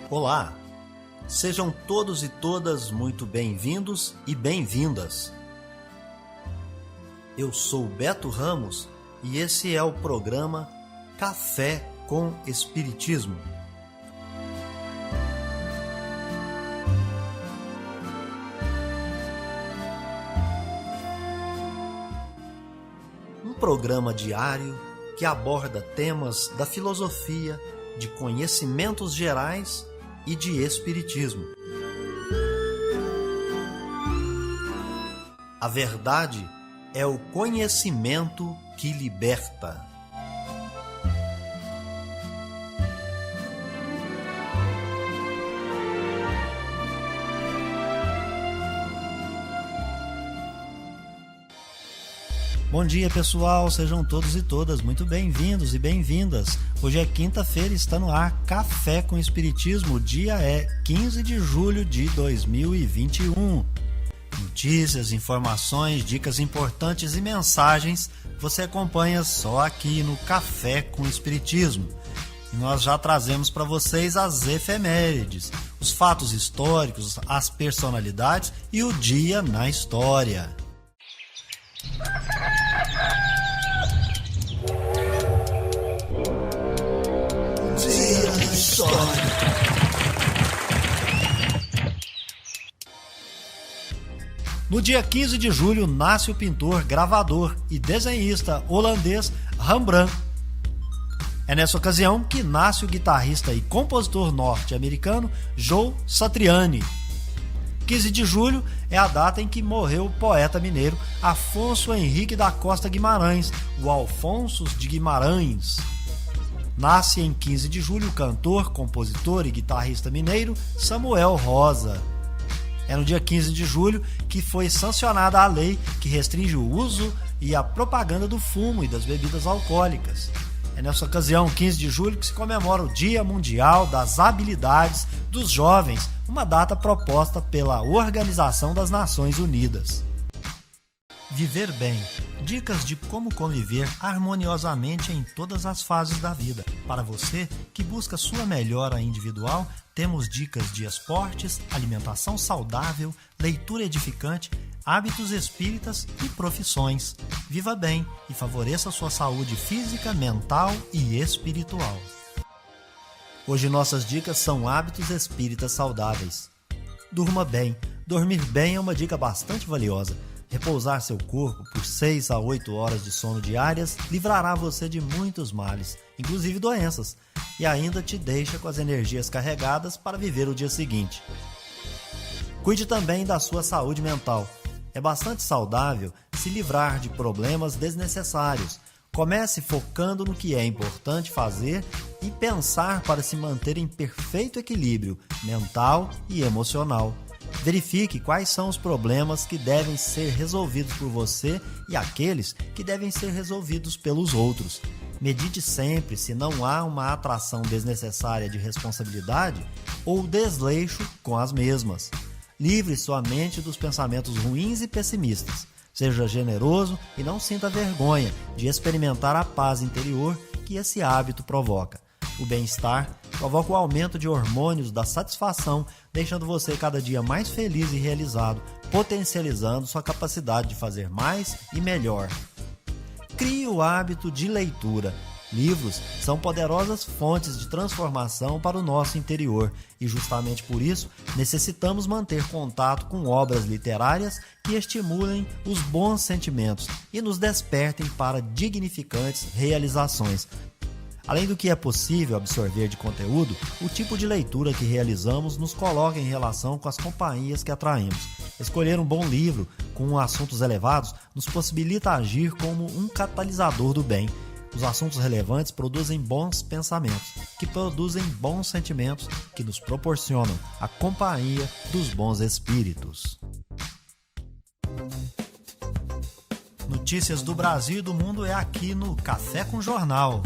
Olá, sejam todos e todas muito bem-vindos e bem-vindas. Eu sou Beto Ramos e esse é o programa Café com Espiritismo. Um programa diário que aborda temas da filosofia, de conhecimentos gerais e de espiritismo. A verdade é o conhecimento que liberta. Bom dia, pessoal, sejam todos e todas muito bem-vindos e bem-vindas. Hoje é quinta-feira e está no ar Café com Espiritismo, o dia é 15 de julho de 2021. Notícias, informações, dicas importantes e mensagens você acompanha só aqui no Café com Espiritismo. E nós já trazemos para vocês as efemérides, os fatos históricos, as personalidades e o dia na história. Dia na história. No dia 15 de julho nasce o pintor, gravador e desenhista holandês Rembrandt. É nessa ocasião que nasce o guitarrista e compositor norte-americano Joe Satriani. 15 de julho é a data em que morreu o poeta mineiro Afonso Henrique da Costa Guimarães, o Alfonsos de Guimarães. Nasce em 15 de julho o cantor, compositor e guitarrista mineiro Samuel Rosa. É no dia 15 de julho que foi sancionada a lei que restringe o uso e a propaganda do fumo e das bebidas alcoólicas. É nessa ocasião, 15 de julho, que se comemora o Dia Mundial das Habilidades dos Jovens, uma data proposta pela Organização das Nações Unidas. Viver bem. Dicas de como conviver harmoniosamente em todas as fases da vida. Para você que busca sua melhora individual, temos dicas de esportes, alimentação saudável, leitura edificante, hábitos espíritas e profissões. Viva bem e favoreça sua saúde física, mental e espiritual. Hoje nossas dicas são hábitos espíritas saudáveis. Durma bem. Dormir bem é uma dica bastante valiosa. Repousar seu corpo por 6 a 8 horas de sono diárias livrará você de muitos males, inclusive doenças, e ainda te deixa com as energias carregadas para viver o dia seguinte. Cuide também da sua saúde mental. É bastante saudável se livrar de problemas desnecessários. Comece focando no que é importante fazer e pensar para se manter em perfeito equilíbrio mental e emocional. Verifique quais são os problemas que devem ser resolvidos por você e aqueles que devem ser resolvidos pelos outros. Medite sempre se não há uma atração desnecessária de responsabilidade ou desleixo com as mesmas. Livre sua mente dos pensamentos ruins e pessimistas. Seja generoso e não sinta vergonha de experimentar a paz interior que esse hábito provoca. O bem-estar provoca o aumento de hormônios da satisfação, deixando você cada dia mais feliz e realizado, potencializando sua capacidade de fazer mais e melhor. Crie o hábito de leitura. Livros são poderosas fontes de transformação para o nosso interior e justamente por isso necessitamos manter contato com obras literárias que estimulem os bons sentimentos e nos despertem para dignificantes realizações. Além do que é possível absorver de conteúdo, o tipo de leitura que realizamos nos coloca em relação com as companhias que atraímos. Escolher um bom livro com assuntos elevados nos possibilita agir como um catalisador do bem. Os assuntos relevantes produzem bons pensamentos, que produzem bons sentimentos, que nos proporcionam a companhia dos bons espíritos. Notícias do Brasil e do mundo é aqui no Café com Jornal.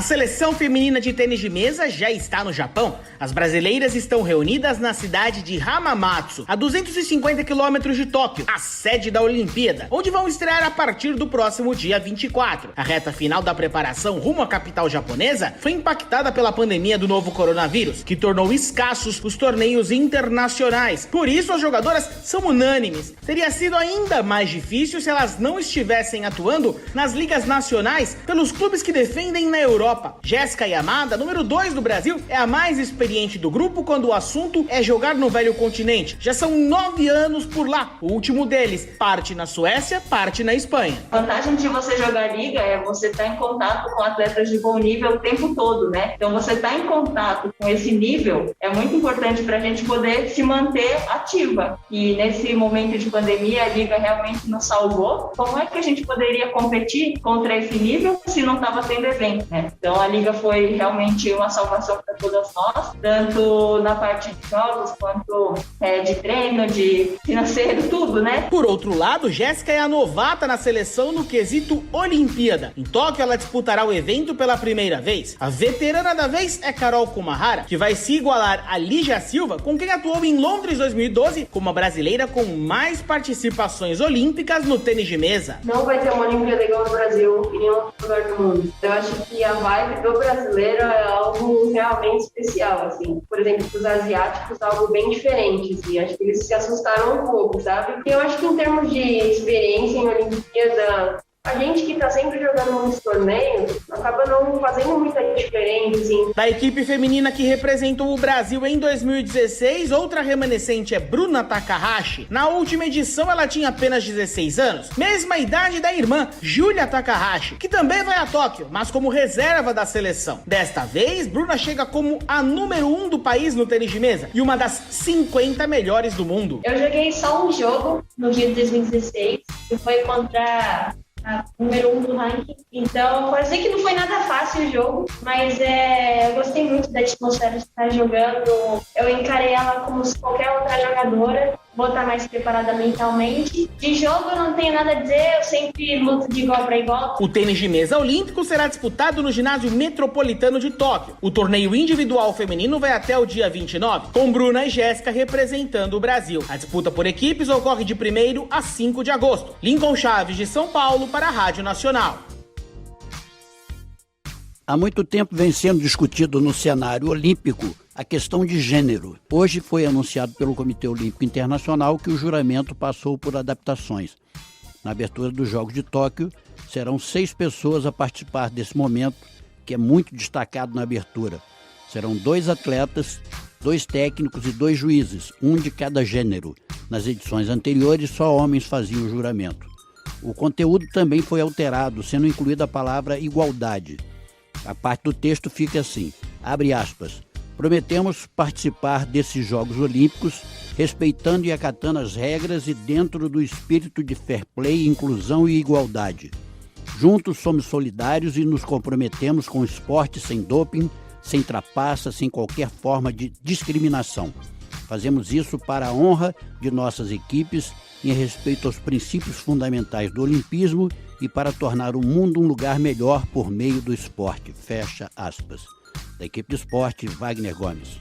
A seleção feminina de tênis de mesa já está no Japão. As brasileiras estão reunidas na cidade de Hamamatsu, a 250 quilômetros de Tóquio, a sede da Olimpíada, onde vão estrear a partir do próximo dia 24. A reta final da preparação rumo à capital japonesa foi impactada pela pandemia do novo coronavírus, que tornou escassos os torneios internacionais. Por isso, as jogadoras são unânimes. Teria sido ainda mais difícil se elas não estivessem atuando nas ligas nacionais pelos clubes que defendem na Europa. Jéssica Yamada, número 2 do Brasil, é a mais experiente do grupo quando o assunto é jogar no velho continente. Já são 9 anos por lá. O último deles, parte na Suécia, parte na Espanha. A vantagem de você jogar liga é você estar em contato com atletas de bom nível o tempo todo, né? Então você estar em contato com esse nível é muito importante para a gente poder se manter ativa. E nesse momento de pandemia, a liga realmente nos salvou. Como é que a gente poderia competir contra esse nível se não estava tendo evento, né? Então a liga foi realmente uma salvação para todas nós, tanto na parte de jogos quanto de treino, de financeiro, tudo, né? Por outro lado, Jéssica é a novata na seleção no quesito Olimpíada. Em Tóquio, ela disputará o evento pela primeira vez. A veterana da vez é Carol Kumahara, que vai se igualar a Lígia Silva, com quem atuou em Londres 2012 como a brasileira com mais participações olímpicas no tênis de mesa. Não vai ter uma Olimpíada igual no Brasil em nenhum outro lugar do mundo. Eu acho que a vibe do brasileiro é algo realmente especial, assim. Por exemplo, os asiáticos, algo bem diferente, assim. Acho que eles se assustaram um pouco, sabe? Eu acho que em termos de experiência em Olimpíada, a gente que tá sempre jogando nos torneios acaba não fazendo muita diferença, assim. Da equipe feminina que representou o Brasil em 2016, outra remanescente é Bruna Takahashi. Na última edição ela tinha apenas 16 anos, mesma idade da irmã, Julia Takahashi, que também vai a Tóquio, mas como reserva da seleção. Desta vez, Bruna chega como a número 1 do país no tênis de mesa e uma das 50 melhores do mundo. Eu joguei só um jogo no Rio de 2016, que foi contra a número 1 do ranking. Então, pode dizer que não foi nada fácil o jogo, mas eu gostei muito da atmosfera de estar jogando. Eu encarei ela como se qualquer outra jogadora, vou estar mais preparada mentalmente. De jogo eu não tenho nada a dizer, eu sempre luto de igual para igual. O tênis de mesa olímpico será disputado no ginásio metropolitano de Tóquio. O torneio individual feminino vai até o dia 29, com Bruna e Jéssica representando o Brasil. A disputa por equipes ocorre de 1º a 5 de agosto. Lincoln Chaves, de São Paulo, para a Rádio Nacional. Há muito tempo vem sendo discutido no cenário olímpico a questão de gênero. Hoje foi anunciado pelo Comitê Olímpico Internacional que o juramento passou por adaptações. Na abertura dos Jogos de Tóquio, serão 6 pessoas a participar desse momento, que é muito destacado na abertura. Serão 2 atletas, 2 técnicos e 2 juízes, um de cada gênero. Nas edições anteriores, só homens faziam o juramento. O conteúdo também foi alterado, sendo incluída a palavra igualdade. A parte do texto fica assim, abre aspas, prometemos participar desses Jogos Olímpicos respeitando e acatando as regras e dentro do espírito de fair play, inclusão e igualdade. Juntos somos solidários e nos comprometemos com o esporte sem doping, sem trapaça, sem qualquer forma de discriminação. Fazemos isso para a honra de nossas equipes, em respeito aos princípios fundamentais do olimpismo e para tornar o mundo um lugar melhor por meio do esporte. Fecha aspas. Da equipe de esporte, Wagner Gomes.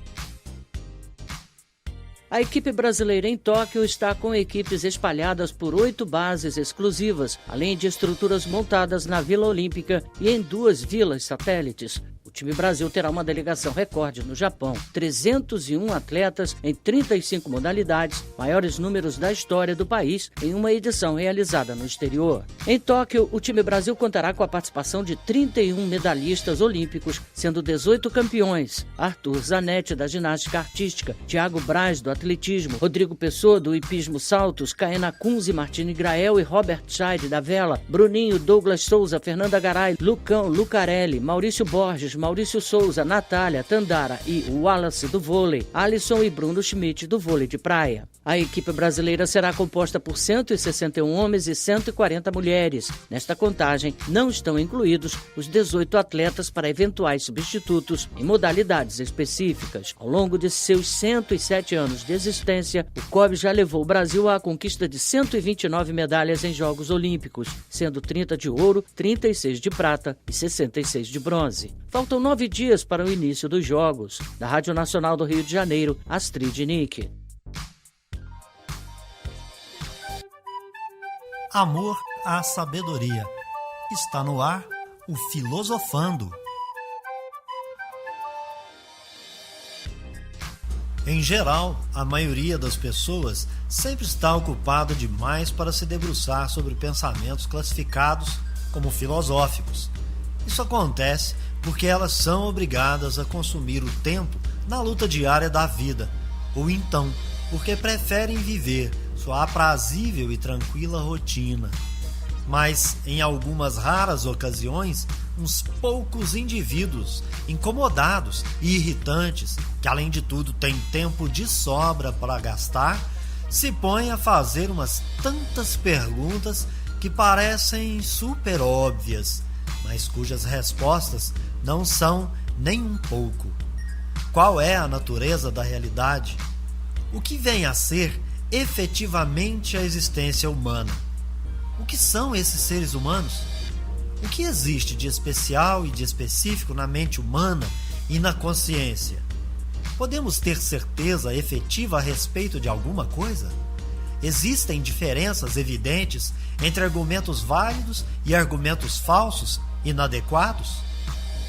A equipe brasileira em Tóquio está com equipes espalhadas por 8 bases exclusivas, além de estruturas montadas na Vila Olímpica e em 2 vilas satélites. O time Brasil terá uma delegação recorde no Japão, 301 atletas em 35 modalidades, maiores números da história do país em uma edição realizada no exterior. Em Tóquio, o time Brasil contará com a participação de 31 medalhistas olímpicos, sendo 18 campeões: Arthur Zanetti, da ginástica artística, Thiago Braz, do atletismo, Rodrigo Pessoa, do hipismo saltos, Caena Kunze, Martini Grael e Robert Scheid, da vela, Bruninho, Douglas Souza, Fernanda Garay, Lucão, Lucarelli, Maurício Borges, Maurício Souza, Natália, Tandara e Wallace do vôlei, Alisson e Bruno Schmidt do vôlei de praia. A equipe brasileira será composta por 161 homens e 140 mulheres. Nesta contagem, não estão incluídos os 18 atletas para eventuais substitutos em modalidades específicas. Ao longo de seus 107 anos de existência, o COB já levou o Brasil à conquista de 129 medalhas em Jogos Olímpicos, sendo 30 de ouro, 36 de prata e 66 de bronze. Faltam 9 dias para o início dos Jogos. Da Rádio Nacional do Rio de Janeiro, Astrid Nick. Amor à sabedoria. Está no ar o Filosofando. Em geral, a maioria das pessoas sempre está ocupada demais para se debruçar sobre pensamentos classificados como filosóficos. Isso acontece porque elas são obrigadas a consumir o tempo na luta diária da vida, ou então porque preferem viver sua aprazível e tranquila rotina. Mas, em algumas raras ocasiões, uns poucos indivíduos incomodados e irritantes, que além de tudo têm tempo de sobra para gastar, se põem a fazer umas tantas perguntas que parecem super óbvias, mas cujas respostas não são nem um pouco. Qual é a natureza da realidade? O que vem a ser efetivamente a existência humana? O que são esses seres humanos? O que existe de especial e de específico na mente humana e na consciência? Podemos ter certeza efetiva a respeito de alguma coisa? Existem diferenças evidentes entre argumentos válidos e argumentos falsos, inadequados?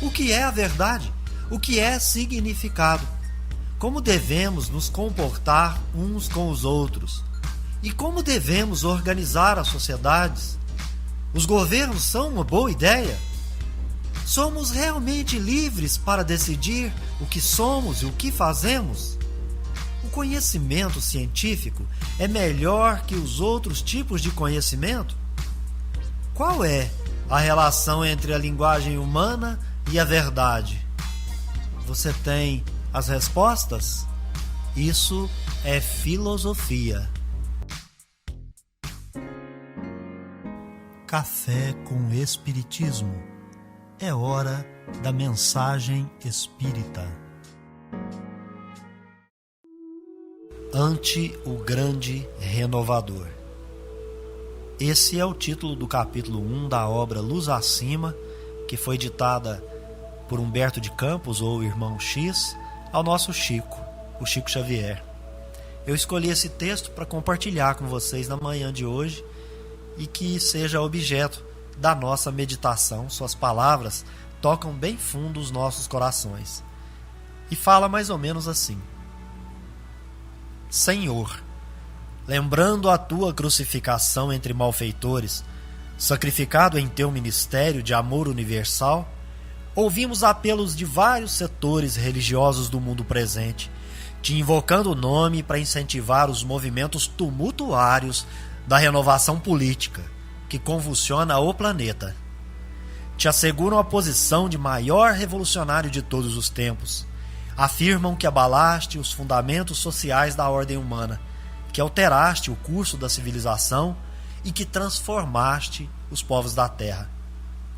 O que é a verdade? O que é significado? Como devemos nos comportar uns com os outros? E como devemos organizar as sociedades? Os governos são uma boa ideia? Somos realmente livres para decidir o que somos e o que fazemos? O conhecimento científico é melhor que os outros tipos de conhecimento? Qual é a relação entre a linguagem humana e a verdade? Você tem as respostas? Isso é filosofia. Café com Espiritismo. É hora da mensagem espírita. Ante o Grande Renovador. Esse é o título do capítulo 1 da obra Luz Acima, que foi ditada por Humberto de Campos, ou Irmão X, ao nosso Chico, o Chico Xavier. Eu escolhi esse texto para compartilhar com vocês na manhã de hoje e que seja objeto da nossa meditação. Suas palavras tocam bem fundo os nossos corações. E fala mais ou menos assim: Senhor, lembrando a tua crucificação entre malfeitores, sacrificado em teu ministério de amor universal, ouvimos apelos de vários setores religiosos do mundo presente, te invocando o nome para incentivar os movimentos tumultuários da renovação política que convulsiona o planeta. Te asseguram a posição de maior revolucionário de todos os tempos. Afirmam que abalaste os fundamentos sociais da ordem humana, que alteraste o curso da civilização e que transformaste os povos da terra.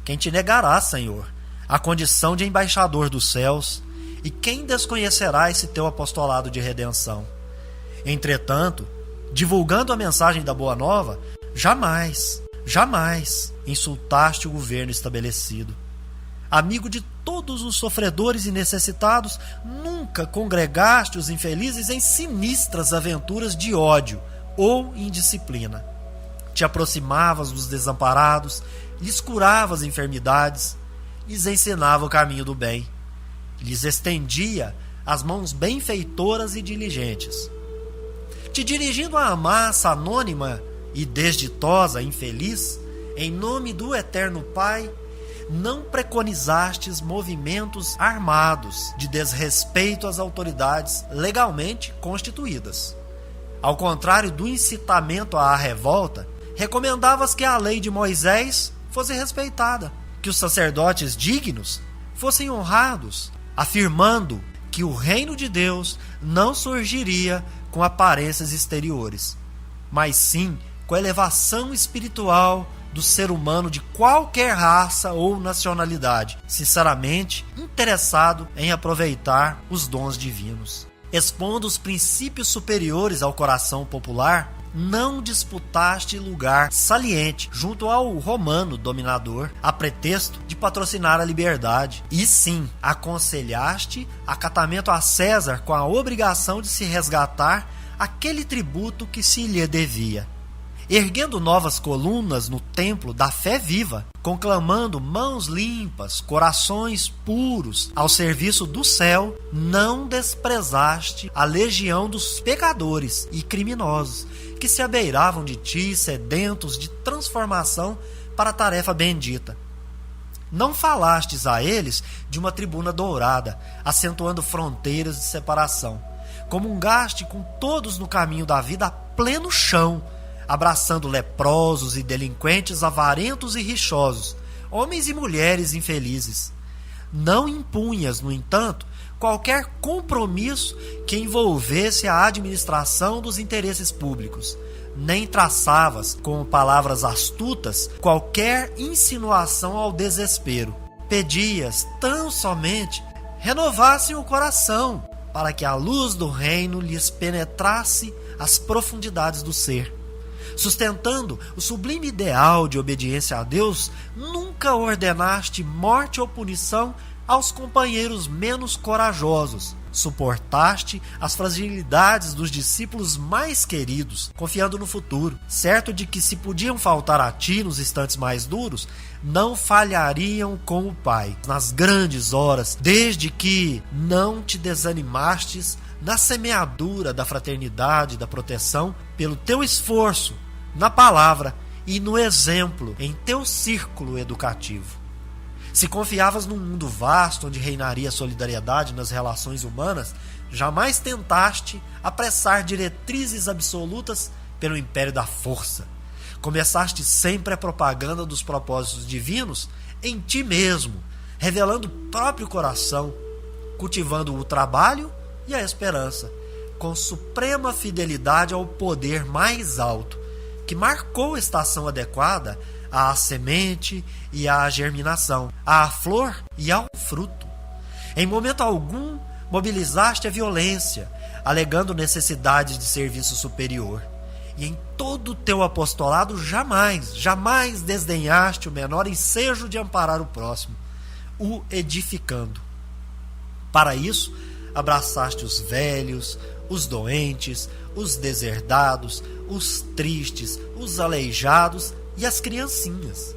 Quem te negará, Senhor, a condição de embaixador dos céus, e quem desconhecerá esse teu apostolado de redenção? Entretanto, divulgando a mensagem da Boa Nova, jamais insultaste o governo estabelecido. Amigo de todos os sofredores e necessitados, nunca congregaste os infelizes em sinistras aventuras de ódio ou indisciplina. Te aproximavas dos desamparados, lhes curava as enfermidades, lhes ensinava o caminho do bem, lhes estendia as mãos benfeitoras e diligentes. Te dirigindo à massa anônima e desditosa, infeliz, em nome do Eterno Pai, não preconizastes movimentos armados de desrespeito às autoridades legalmente constituídas. Ao contrário do incitamento à revolta, recomendavas que a lei de Moisés fosse respeitada, que os sacerdotes dignos fossem honrados, afirmando que o reino de Deus não surgiria com aparências exteriores, mas sim com a elevação espiritual do ser humano de qualquer raça ou nacionalidade, sinceramente interessado em aproveitar os dons divinos. Expondo os princípios superiores ao coração popular, não disputaste lugar saliente junto ao romano dominador a pretexto de patrocinar a liberdade, e sim aconselhaste acatamento a César com a obrigação de se resgatar aquele tributo que se lhe devia. Erguendo novas colunas no templo da fé viva, conclamando mãos limpas, corações puros ao serviço do céu, não desprezaste a legião dos pecadores e criminosos que se abeiravam de ti, sedentos de transformação para a tarefa bendita. Não falastes a eles de uma tribuna dourada, acentuando fronteiras de separação. Comungaste com todos no caminho da vida a pleno chão, abraçando leprosos e delinquentes avarentos e rixosos, homens e mulheres infelizes. Não impunhas, no entanto, qualquer compromisso que envolvesse a administração dos interesses públicos, nem traçavas, com palavras astutas, qualquer insinuação ao desespero. Pedias tão somente renovassem o coração, para que a luz do reino lhes penetrasse as profundidades do ser. Sustentando o sublime ideal de obediência a Deus, nunca ordenaste morte ou punição aos companheiros menos corajosos. Suportaste as fragilidades dos discípulos mais queridos, confiando no futuro, certo de que se podiam faltar a ti nos instantes mais duros, não falhariam com o Pai nas grandes horas, desde que não te desanimastes na semeadura da fraternidade e da proteção pelo teu esforço na palavra e no exemplo em teu círculo educativo. Se confiavas num mundo vasto onde reinaria a solidariedade nas relações humanas, jamais tentaste apressar diretrizes absolutas pelo império da força. Começaste sempre a propaganda dos propósitos divinos em ti mesmo, revelando o próprio coração, cultivando o trabalho e a esperança, com suprema fidelidade ao poder mais alto, que marcou a estação adequada à semente e à germinação, à flor e ao fruto. Em momento algum, mobilizaste a violência, alegando necessidades de serviço superior. E em todo o teu apostolado jamais desdenhaste o menor ensejo de amparar o próximo, o edificando. Para isso, abraçaste os velhos, os doentes, os deserdados, os tristes, os aleijados e as criancinhas.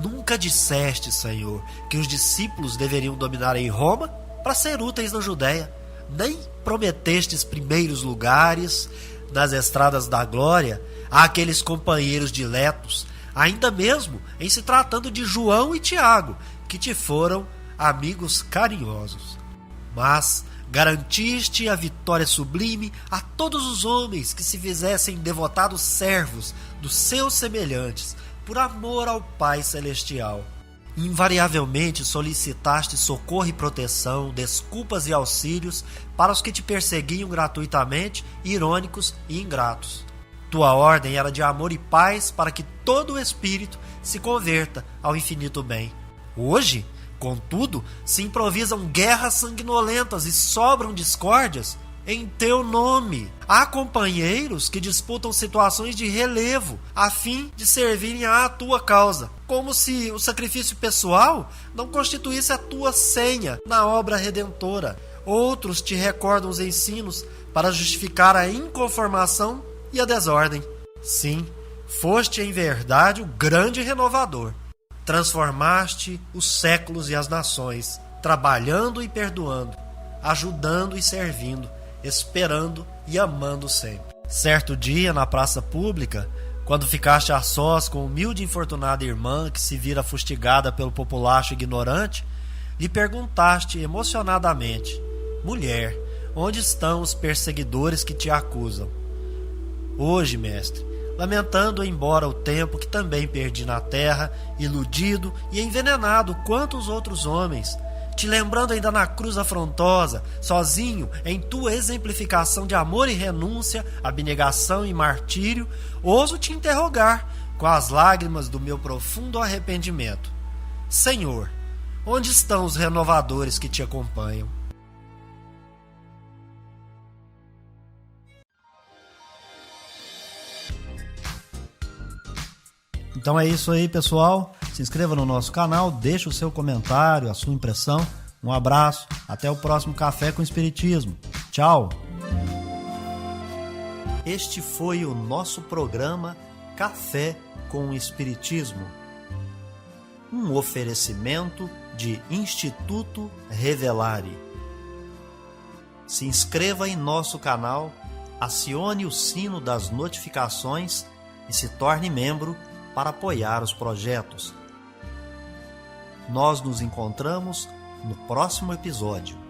Nunca disseste, Senhor, que os discípulos deveriam dominar em Roma para ser úteis na Judéia, nem prometestes primeiros lugares nas estradas da glória àqueles companheiros diletos, ainda mesmo em se tratando de João e Tiago, que te foram amigos carinhosos. Mas garantiste a vitória sublime a todos os homens que se fizessem devotados servos dos seus semelhantes, por amor ao Pai Celestial. Invariavelmente solicitaste socorro e proteção, desculpas e auxílios para os que te perseguiam gratuitamente, irônicos e ingratos. Tua ordem era de amor e paz para que todo o espírito se converta ao infinito bem. Hoje, contudo, se improvisam guerras sanguinolentas e sobram discórdias em teu nome. Há companheiros que disputam situações de relevo a fim de servirem à tua causa, como se o sacrifício pessoal não constituísse a tua senha na obra redentora. Outros te recordam os ensinos para justificar a inconformação e a desordem. Sim, foste em verdade o grande renovador. Transformaste os séculos e as nações, trabalhando e perdoando, ajudando e servindo, esperando e amando sempre. Certo dia, na praça pública, quando ficaste a sós com a humilde e infortunada irmã que se vira fustigada pelo populacho ignorante, lhe perguntaste emocionadamente: mulher, onde estão os perseguidores que te acusam? Hoje, mestre, lamentando embora o tempo que também perdi na terra, iludido e envenenado quanto os outros homens, te lembrando ainda na cruz afrontosa, sozinho, em tua exemplificação de amor e renúncia, abnegação e martírio, ouso te interrogar com as lágrimas do meu profundo arrependimento. Senhor, onde estão os renovadores que te acompanham? Então é isso aí, pessoal. Se inscreva no nosso canal, deixe o seu comentário, a sua impressão. Um abraço, até o próximo Café com Espiritismo. Tchau! Este foi o nosso programa Café com Espiritismo. Um oferecimento de Instituto Revelare. Se inscreva em nosso canal, acione o sino das notificações e se torne membro para apoiar os projetos. Nós nos encontramos no próximo episódio.